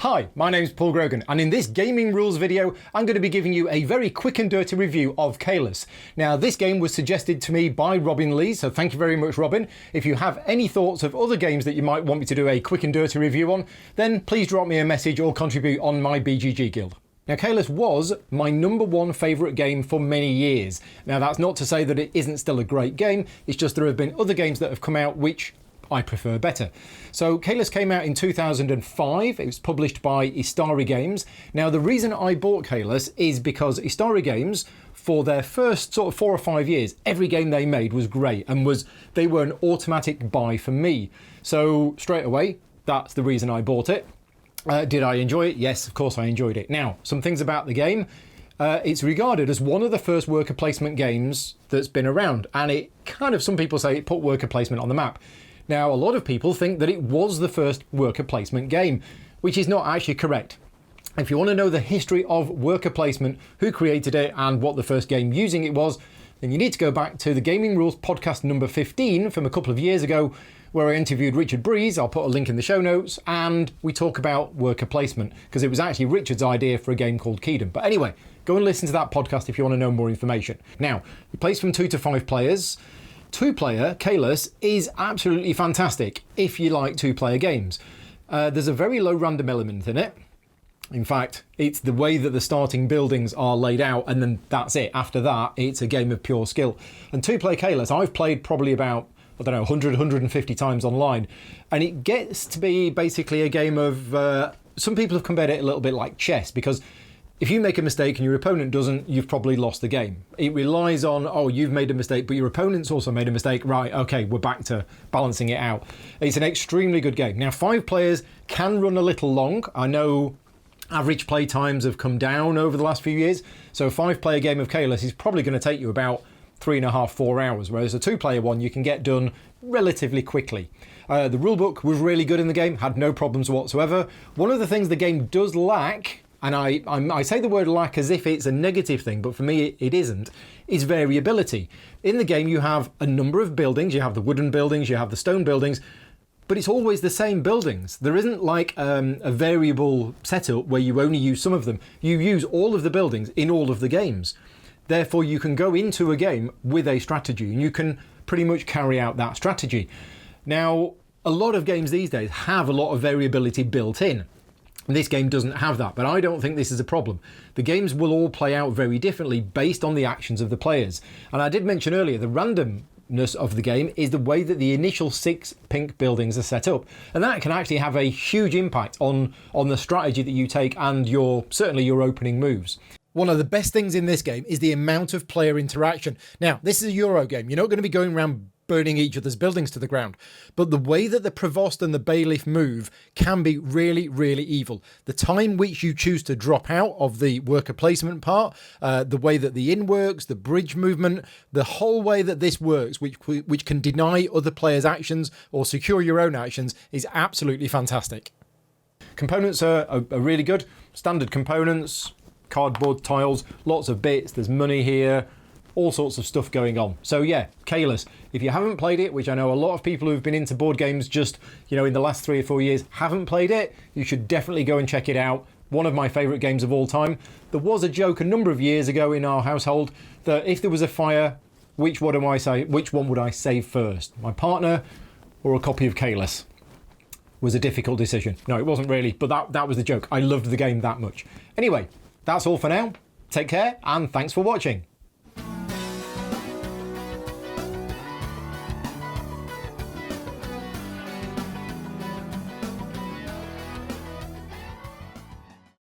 Hi, my name's Paul Grogan, and in this gaming rules video, I'm going to be giving you a very quick and dirty review of Caylus. Now, this game was suggested to me by Robin Lee, so thank you very much, Robin. If you have any thoughts of other games that you might want me to do a quick and dirty review on, then please drop me a message or contribute on my BGG guild. Now, Caylus was my #1 favourite game for many years. Now, that's not to say that it isn't still a great game, it's just there have been other games that have come out which I prefer better. So Caylus came out in 2005. It was published by Istari Games. Now, the reason I bought Caylus is because Istari Games, for their first sort of 4 or 5 years, every game they made was great and they were an automatic buy for me. So straight away, that's the reason I bought it. Did I enjoy it? Yes, of course I enjoyed it. Now, some things about the game. It's regarded as one of the first worker placement games that's been around, and it kind of, some people say it put worker placement on the map. Now, a lot of people think that it was the first worker placement game, which is not actually correct. If you want to know the history of worker placement, who created it and what the first game using it was, then you need to go back to the Gaming Rules podcast number 15 from a couple of years ago, where I interviewed Richard Breeze. I'll put a link in the show notes, and we talk about worker placement, because it was actually Richard's idea for a game called Keydom. But anyway, go and listen to that podcast if you want to know more information. Now, it plays from 2 to 5 players. 2-player Caylus is absolutely fantastic if you like 2-player games. There's a very low random element in it. In fact, it's the way that the starting buildings are laid out, and then that's it. After that, it's a game of pure skill. And 2-player Caylus, I've played probably about, I don't know, 100, 150 times online, and it gets to be basically a game of, some people have compared it a little bit like chess, because if you make a mistake and your opponent doesn't, you've probably lost the game. It relies on, oh, you've made a mistake, but your opponent's also made a mistake. Right, okay, we're back to balancing it out. It's an extremely good game. Now, 5 players can run a little long. I know average play times have come down over the last few years. So a 5-player game of Caylus is probably going to take you about 3.5, 4 hours, whereas a 2-player one you can get done relatively quickly. The rulebook was really good in the game, had no problems whatsoever. One of the things the game does lack, and I say the word lack as if it's a negative thing, but for me it isn't, is variability. In the game you have a number of buildings, you have the wooden buildings, you have the stone buildings, but it's always the same buildings. There isn't like a variable setup where you only use some of them. You use all of the buildings in all of the games. Therefore you can go into a game with a strategy and you can pretty much carry out that strategy. Now, a lot of games these days have a lot of variability built in. This game doesn't have that, but I don't think this is a problem. The games will all play out very differently based on the actions of the players. And I did mention earlier, the randomness of the game is the way that the initial 6 pink buildings are set up. And that can actually have a huge impact on the strategy that you take and certainly your opening moves. One of the best things in this game is the amount of player interaction. Now, this is a Euro game. You're not going to be going around burning each other's buildings to the ground. But the way that the Provost and the Bailiff move can be really, really evil. The time which you choose to drop out of the worker placement part, the way that the inn works, the bridge movement, the whole way that this works, which can deny other players' actions or secure your own actions, is absolutely fantastic. Components are really good. Standard components, cardboard tiles, lots of bits, there's money here, all sorts of stuff going on. So yeah, Caylus, if you haven't played it, which I know a lot of people who've been into board games just, in the last 3 or 4 years haven't played it, you should definitely go and check it out. One of my favourite games of all time. There was a joke a number of years ago in our household that if there was a fire, which one would I save first? My partner or a copy of Caylus? Was a difficult decision. No, it wasn't really, but that was the joke. I loved the game that much. Anyway, that's all for now. Take care, and thanks for watching.